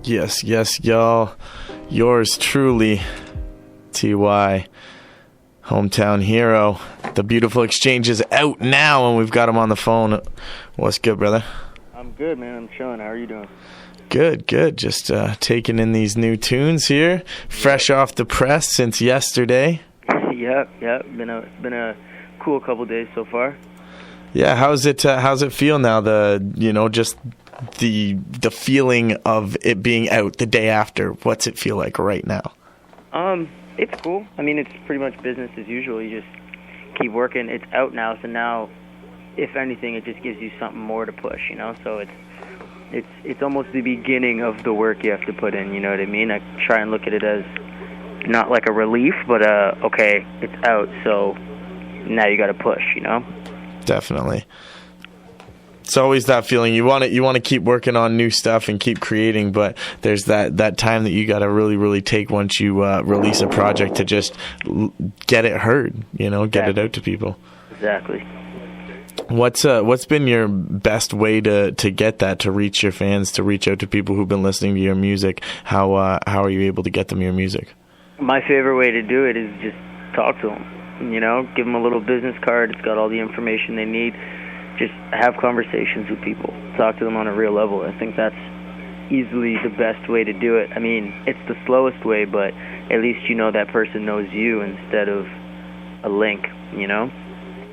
Yes, y'all. Yours truly, T.Y, hometown hero. The Beautiful Exchange is out now, and we've got him on the phone. What's good, brother? I'm good, man. I'm chilling. How are you doing? Good. Just taking in these new tunes here, fresh off the press since yesterday. Yep. Been a cool couple days so far. Yeah, how's it feel now? Just the feeling of it being out the day after. What's it feel like right now? It's cool. I mean, it's pretty much business as usual. You just keep working. It's out now, so now, if anything, it just gives you something more to push. So it's almost the beginning of the work you have to put in. You know what I mean? I try and look at it as not like a relief, but okay, it's out, so now you got to push. Definitely. It's always that feeling. You want to keep working on new stuff and keep creating, but there's that time that you got to really, really take once you release a project to just get it heard. Get it out to people. Exactly. What's been your best way to get that, to reach your fans, to reach out to people who've been listening to your music? How are you able to get them your music? My favorite way to do it is just talk to them. Give them a little business card. It's got all the information they need. Just have conversations with people. Talk to them on a real level. I think that's easily the best way to do it. I mean, it's the slowest way, but at least that person knows you instead of a link,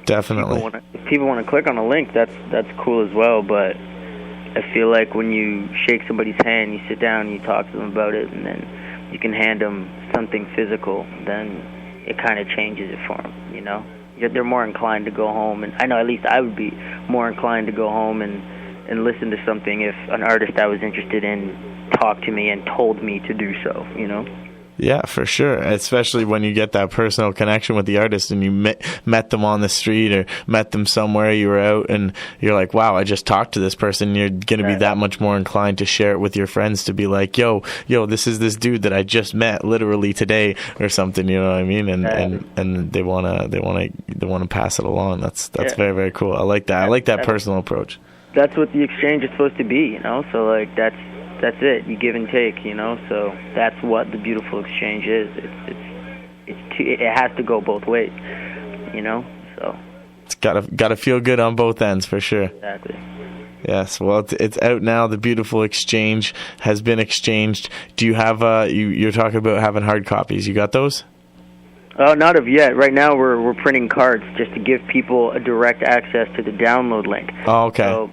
Definitely. If people want to click on a link, that's cool as well, but I feel like when you shake somebody's hand, you sit down and you talk to them about it, and then you can hand them something physical, then it kind of changes it for them, They're more inclined to go home, and I know at least I would be more inclined to go home and listen to something if an artist I was interested in talked to me and told me to do so, Yeah, for sure. Especially when you get that personal connection with the artist and you met them on the street or met them somewhere, you were out and you're like, wow, I just talked to this person. You're going to be that much more inclined to share it with your friends, to be like, yo, this is this dude that I just met literally today or something, you know what I mean? And they want to pass it along. That's very, very cool. I like that. I like that personal approach. That's what the exchange is supposed to be, So like that's it. You give and take, So that's what the Beautiful Exchange is. It has to go both ways, So it's gotta feel good on both ends for sure. Exactly. Yes. Well, it's out now. The Beautiful Exchange has been exchanged. Do you have you're talking about having hard copies? You got those? Not of yet. Right now we're printing cards just to give people a direct access to the download link. Oh, okay. So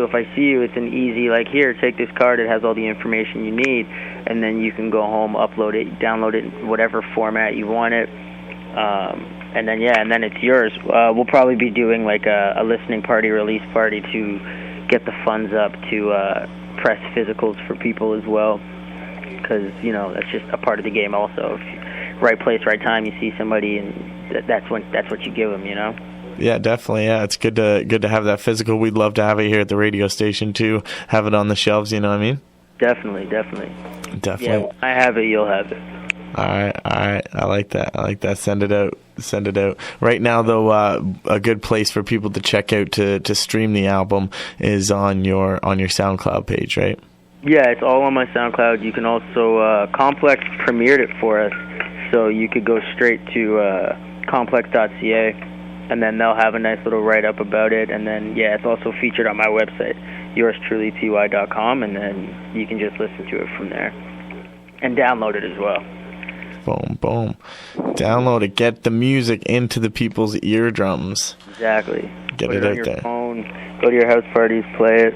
if I see you, it's an easy, like, here, take this card. It has all the information you need, and then you can go home, upload it, download it in whatever format you want it, and then it's yours. We'll probably be doing like a listening party, release party to get the funds up to press physicals for people as well, because that's just a part of the game also. Right place, right time. You see somebody, and that's what you give them. Yeah, definitely. Yeah, it's good to have that physical. We'd love to have it here at the radio station too. Have it on the shelves. You know what I mean? Definitely. Yeah, I have it. You'll have it. All right. I like that. Send it out. Right now, though, a good place for people to check out to stream the album is on your SoundCloud page, right? Yeah, it's all on my SoundCloud. You can also Complex premiered it for us. So you could go straight to complex.ca, and then they'll have a nice little write-up about it. And then, it's also featured on my website, yourstrulyty.com, and then you can just listen to it from there and download it as well. Boom. Download it. Get the music into the people's eardrums. Exactly. Get it out there. Put it on your phone, go to your house parties, play it,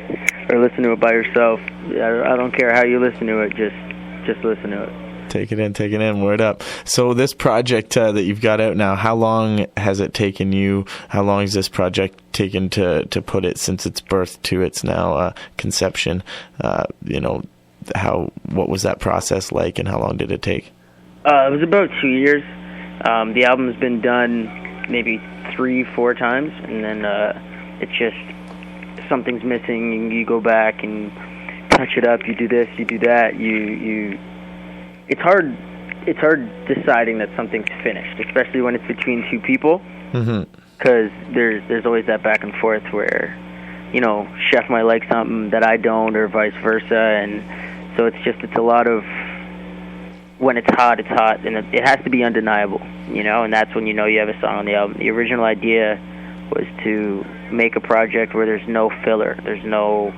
or listen to it by yourself. I don't care how you listen to it, just listen to it. Take it in, word up. So this project that you've got out now, how long has it taken you? How long has this project taken to put it since its birth to its now conception? What was that process like, and how long did it take? It was about 2 years. The album's been done maybe 3-4 times, and then it's just something's missing, and you go back and touch it up. You do this, you do that. It's hard deciding that something's finished, especially when it's between two people, because there's always that back and forth where, Chef might like something that I don't, or vice versa, and So it's a lot of, when it's hot, and it has to be undeniable, and that's when you know you have a song on the album. The original idea was to make a project where there's no filler. There's no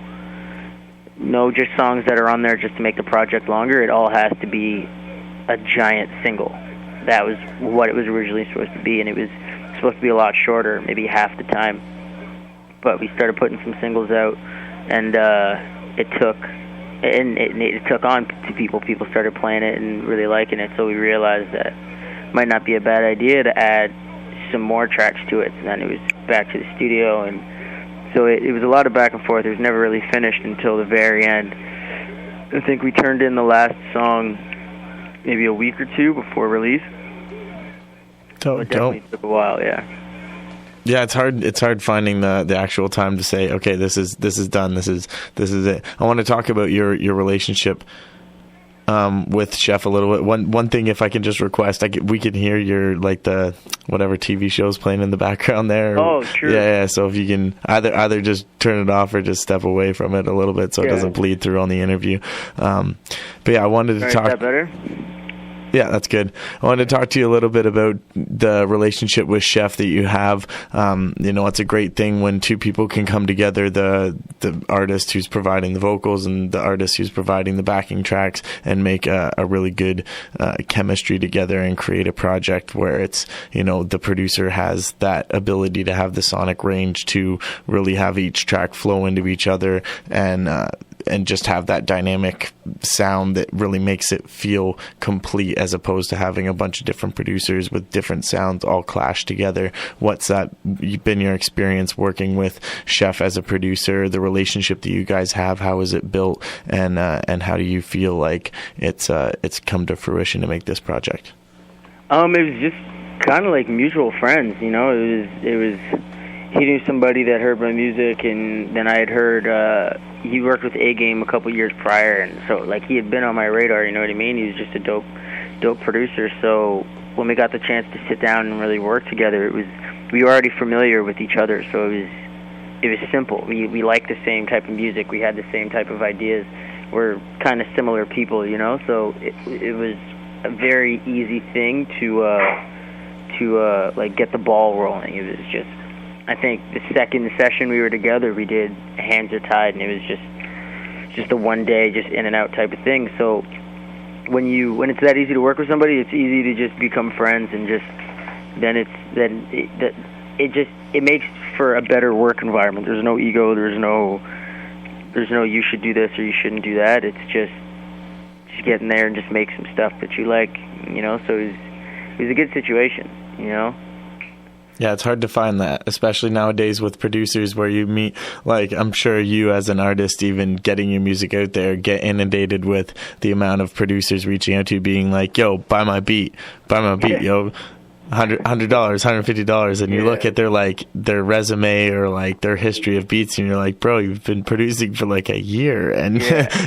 just songs that are on there just to make the project longer. It all has to be a giant single. That was what it was originally supposed to be, and it was supposed to be a lot shorter, maybe half the time. But we started putting some singles out, and it took on to people. People started playing it and really liking it, so we realized that it might not be a bad idea to add some more tracks to it. And then it was back to the studio, and so it was a lot of back and forth. It was never really finished until the very end. I think we turned in the last song maybe a week or two before release. It definitely took a while, yeah. Yeah, it's hard finding the actual time to say, okay, this is done. This is it. I want to talk about your relationship with Chef a little bit. One thing, if I can just request, we can hear your, like, the whatever TV show's playing in the background there. Oh, sure. Yeah. So if you can either just turn it off or just step away from it a little bit so it doesn't bleed through on the interview. But yeah, I wanted to talk. Is that better? Yeah, that's good. I wanted to talk to you a little bit about the relationship with Chef that you have. It's a great thing when two people can come together, the artist who's providing the vocals and the artist who's providing the backing tracks, and make a really good chemistry together and create a project where it's, the producer has that ability to have the sonic range to really have each track flow into each other and just have that dynamic sound that really makes it feel complete, as opposed to having a bunch of different producers with different sounds all clash together. What's that been your experience working with Chef as a producer, the relationship that you guys have? How is it built, and how do you feel like it's come to fruition to make this project? It was just kind of like mutual friends, It was he knew somebody that heard my music, and then I had heard he worked with A-Game a couple years prior, and so like he had been on my radar, you know what I mean? He was just a dope producer. So when we got the chance to sit down and really work together, we were already familiar with each other, so it was simple. We liked the same type of music, we had the same type of ideas, we're kind of similar people, so it was a very easy thing to like get the ball rolling. It was just, I think the second session we were together, we did Hands Are Tied, and it was just a one day, just in and out type of thing. So when it's that easy to work with somebody, it's easy to just become friends, and it makes for a better work environment. There's no ego, there's no you should do this or you shouldn't do that. It's just get in there and just make some stuff that you like, So it was a good situation, Yeah, it's hard to find that, especially nowadays with producers where you meet, like, I'm sure you as an artist, even getting your music out there, get inundated with the amount of producers reaching out to you being like, yo, buy my beat, yo. $100, $150, and you look at their resume or like their history of beats, and you're like, bro, you've been producing for like a year, and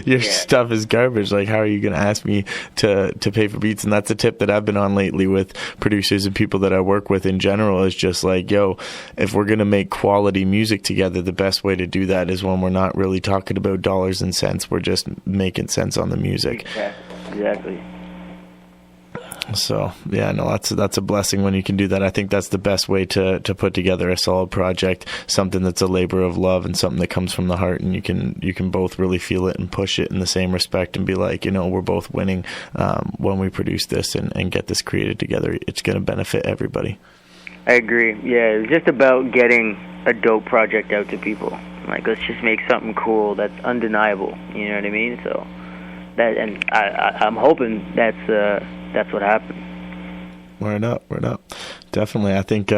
your stuff is garbage. Like, how are you going to ask me to pay for beats? And that's a tip that I've been on lately with producers and people that I work with in general, is just like, yo, if we're going to make quality music together, the best way to do that is when we're not really talking about dollars and cents. We're just making sense on the music. Exactly. So yeah, no, that's a blessing when you can do that. I think that's the best way to put together a solid project, something that's a labor of love and something that comes from the heart, and you can both really feel it and push it in the same respect and be like, we're both winning when we produce this and get this created together. It's going to benefit everybody. I agree. Yeah, it was just about getting a dope project out to people. Like, let's just make something cool that's undeniable. You know what I mean? So that, and I'm hoping that's what happened. Word up. Definitely. I think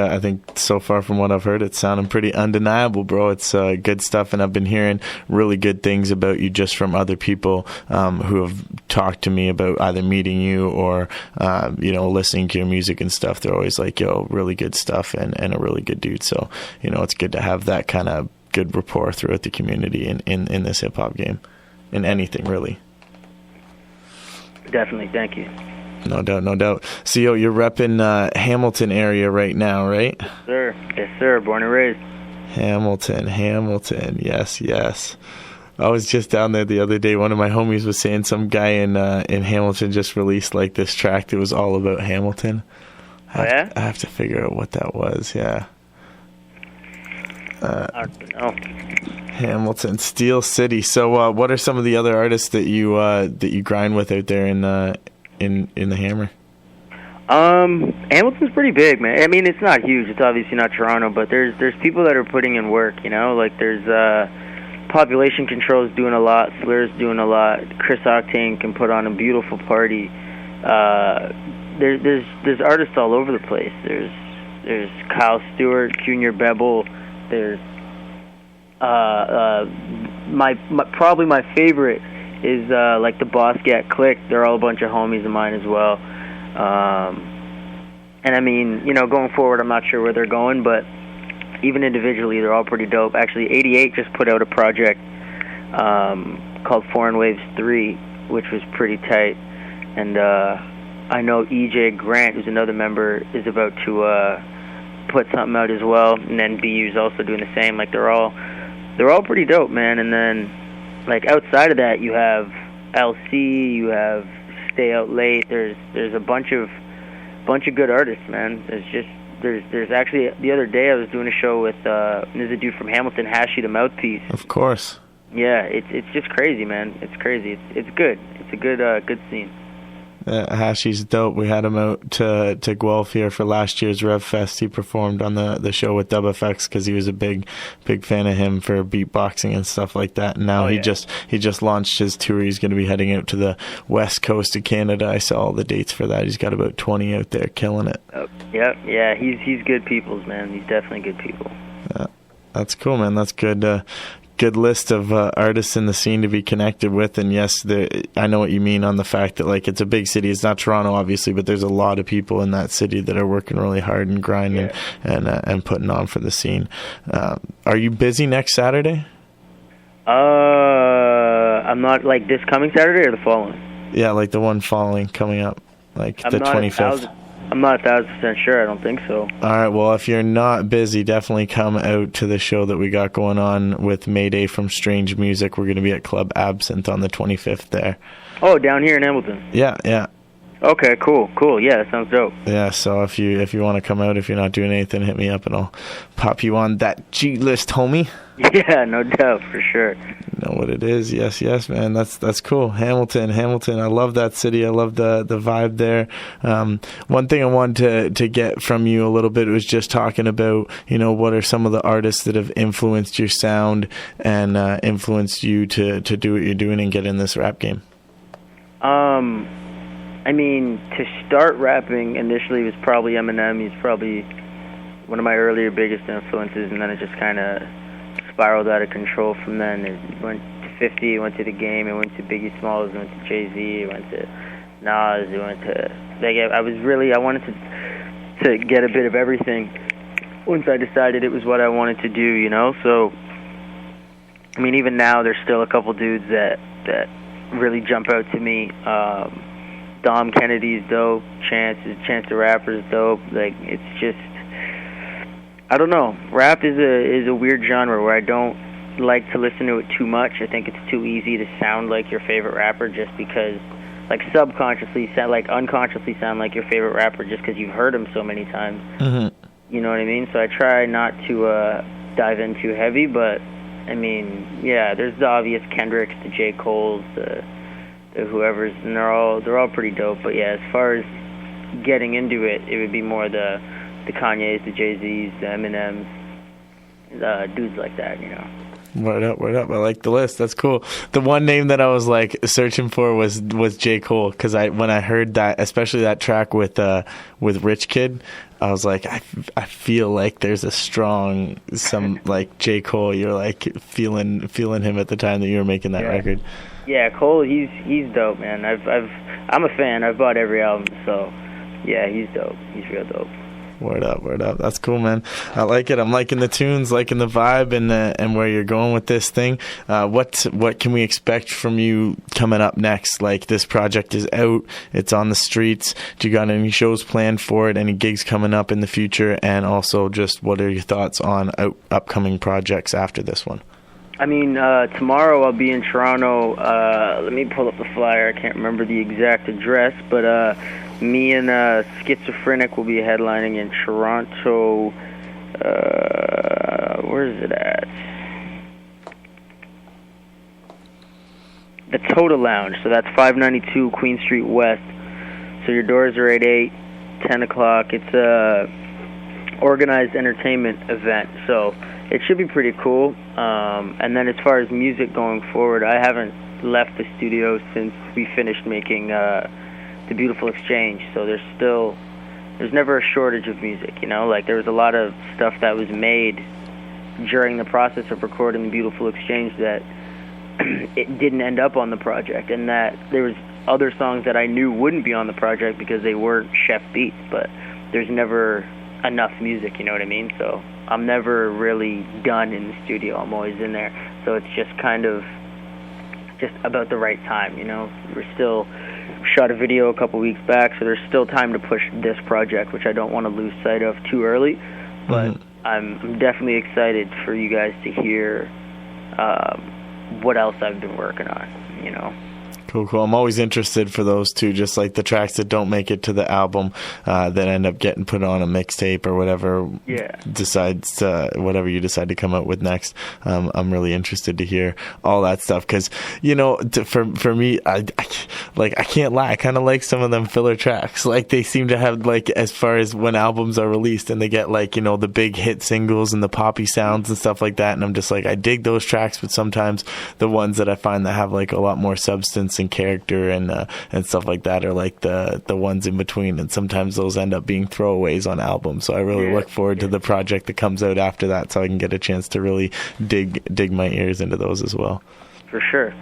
so far from what I've heard, it's sounding pretty undeniable, bro. It's good stuff, and I've been hearing really good things about you just from other people who have talked to me about either meeting you or listening to your music and stuff. They're always like, yo, really good stuff and a really good dude. So, it's good to have that kind of good rapport throughout the community in this hip-hop game, in anything, really. Definitely. Thank you. No doubt. So, you're repping Hamilton area right now, right? Yes, sir. Born and raised. Hamilton. Yes. I was just down there the other day. One of my homies was saying some guy in Hamilton just released like this track that was all about Hamilton. I have to figure out what that was. Yeah. I don't know. Hamilton, Steel City. So, what are some of the other artists that you grind with out there in the Hammer? Hamilton's pretty big, man. I mean, it's not huge. It's obviously not Toronto, but there's people that are putting in work. You know, like there's Population Control's doing a lot. Slur's doing a lot. Chris Octane can put on a beautiful party. There's artists all over the place. There's Kyle Stewart, Junior Bebel. There's probably my favorite is like the Boscat Clique. They're all a bunch of homies of mine as well. And I mean, you know, going forward, I'm not sure where they're going, but even individually, they're all pretty dope. Actually, 88 just put out a project called Foreign Waves 3, which was pretty tight. And I know EJ Grant, who's another member, is about to put something out as well. And then BU's also doing the same. Like they're all pretty dope, man. And then like outside of that, you have LC, you have Stay Out Late. There's a bunch of good artists, man. There's actually the other day I was doing a show with there's a dude from Hamilton, Hashi the Mouthpiece. Of course. Yeah, it's just crazy, man. It's crazy. It's good. It's a good scene. Hashi's dope. We had him out to Guelph here for last year's Rev Fest. He performed on the show with Dub FX because he was a big fan of him for beatboxing and stuff like that. And now he just launched his tour. He's going to be heading out to the west coast of Canada. I saw all the dates for that. He's got about 20 out there killing it. Yeah. He's good peoples, man. He's definitely good people. Yeah, that's cool, man. That's good. Good list of artists in the scene to be connected with. And yes, I know what you mean on the fact that like it's a big city. It's not Toronto, obviously, but there's a lot of people in that city that are working really hard and grinding and putting on for the scene. Are you busy next Saturday? I'm not, like this coming Saturday or the following? Yeah, like the one following coming up, like the 25th. I'm not 1,000% sure. I don't think so. All right. Well, if you're not busy, definitely come out to the show that we got going on with Mayday from Strange Music. We're going to be at Club Absinthe on the 25th there. Oh, down here in Hamilton? Yeah. Okay, cool. Yeah, that sounds dope. Yeah, so if you want to come out, if you're not doing anything, hit me up and I'll pop you on that G list, homie. Yeah, no doubt, for sure. You know what it is. Yes, man. That's cool. Hamilton. I love that city. I love the vibe there. One thing I wanted to get from you a little bit was just talking about, you know, what are some of the artists that have influenced your sound and influenced you to do what you're doing and get in this rap game? I mean, to start rapping initially was probably Eminem. He's probably one of my earlier biggest influences, and then it just kind of spiraled out of control from then. It went to 50, it went to The Game, it went to Biggie Smalls, it went to Jay-Z, it went to Nas, it went to... I wanted to get a bit of everything once I decided it was what I wanted to do, you know? So, I mean, even now, there's still a couple dudes that really jump out to me. Dom Kennedy's dope, Chance the Rapper's dope. Like, it's just... I don't know. Rap is a weird genre where I don't like to listen to it too much. I think it's too easy to sound like your favorite rapper just because, like, unconsciously sound like your favorite rapper just because you've heard him so many times. Mm-hmm. You know what I mean? So I try not to dive in too heavy, but, I mean, yeah, there's the obvious Kendricks, the J. Cole's, the whoever's, and they're all pretty dope. But, yeah, as far as getting into it, it would be more the Kanye's, the Jay-Z's, the Eminem's, dudes like that, you know. Word up. I like the list. That's cool. The one name that I was like searching for was J. Cole, because when I heard that, especially that track with Rich Kid, I was like, I feel like there's a strong like J. Cole. You're like feeling him at the time that you were making that record. Yeah, Cole, he's dope, man. I'm a fan. I've bought every album, so yeah, he's dope. He's real dope. Word up. That's cool, man. I like it. I'm liking the tunes, liking the vibe, and where you're going with this thing. What can we expect from you coming up next? Like, this project is out. It's on the streets. Do you got any shows planned for it? Any gigs coming up in the future? And also, just what are your thoughts on upcoming projects after this one? I mean, tomorrow I'll be in Toronto. Let me pull up the flyer. I can't remember the exact address, but me and Schizophrenic will be headlining in Toronto. Where is it at? The Total Lounge. So that's 592 Queen Street West. So your doors are at 8, 10 o'clock. It's a organized entertainment event, so it should be pretty cool. And then as far as music going forward, I haven't left the studio since we finished making The Beautiful Exchange, so there's never a shortage of music, you know? Like, there was a lot of stuff that was made during the process of recording The Beautiful Exchange that it didn't end up on the project, and that there was other songs that I knew wouldn't be on the project because they weren't chef beats, but there's never enough music, you know what I mean? So I'm never really done in the studio. I'm always in there. So it's just kind of just about the right time, you know? We're still shot a video a couple weeks back, so there's still time to push this project, which I don't want to lose sight of too early. But I'm definitely excited for you guys to hear what else I've been working on, you know? Cool. I'm always interested for those two, just like the tracks that don't make it to the album that end up getting put on a mixtape or whatever. Yeah. Whatever you decide to come out with next. I'm really interested to hear all that stuff because, you know, for me, I can't lie. I kind of like some of them filler tracks. Like, they seem to have, like, as far as when albums are released and they get, like, you know, the big hit singles and the poppy sounds and stuff like that. And I'm just like, I dig those tracks, but sometimes the ones that I find that have, like, a lot more substance and character and stuff like that are like the ones in between, and sometimes those end up being throwaways on albums. So I really look forward to the project that comes out after that, so I can get a chance to really dig my ears into those as well. For sure.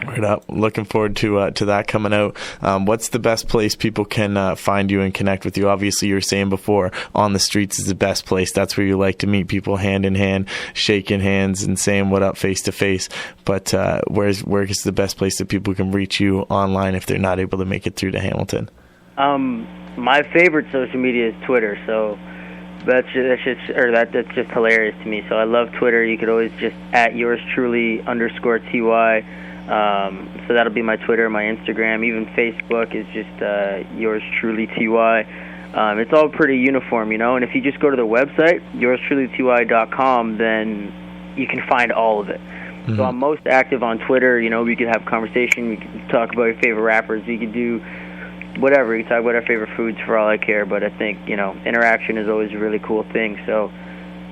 Right up. Looking forward to that coming out. What's the best place people can find you and connect with you? Obviously, you were saying before, on the streets is the best place. That's where you like to meet people hand in hand, shaking hands and saying what up face to face. But where is the best place that people can reach you online if they're not able to make it through to Hamilton? My favorite social media is Twitter, so that's just hilarious to me. So I love Twitter. You could always just at Yours Truly _TY. So that'll be my Twitter, my Instagram, even Facebook is just Yours Truly T.Y. It's all pretty uniform, you know, and if you just go to the website, yourstrulyty.com, then you can find all of it. Mm-hmm. So I'm most active on Twitter, you know, we could have conversation, we could talk about your favorite rappers, we could do whatever, we could talk about our favorite foods for all I care, but I think, you know, interaction is always a really cool thing, so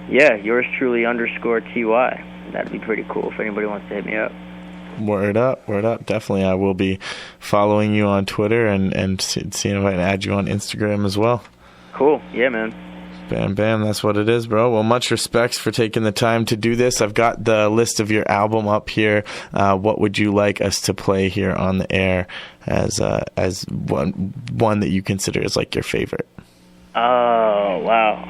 yeah, Yours Truly _TY. That'd be pretty cool if anybody wants to hit me up. Word up. Definitely. I will be following you on Twitter and seeing if I can add you on Instagram as well. Cool. Yeah, man. Bam. That's what it is, bro. Well, much respects for taking the time to do this. I've got the list of your album up here. What would you like us to play here on the air as one that you consider as like your favorite? Oh, wow.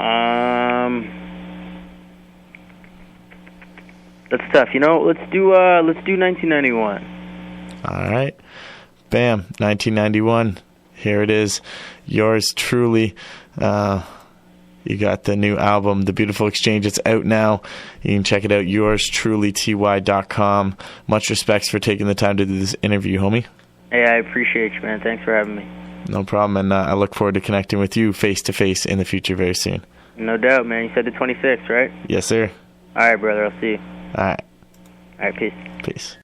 That's tough. You know, let's do 1991. All right. Bam. 1991. Here it is. Yours truly. You got the new album, The Beautiful Exchange. It's out now. You can check it out, yourstrulyty.com. Much respects for taking the time to do this interview, homie. Hey, I appreciate you, man. Thanks for having me. No problem, and I look forward to connecting with you face-to-face in the future very soon. No doubt, man. You said the 26th, right? Yes, sir. All right, brother. I'll see you. All right. All right, peace. Peace.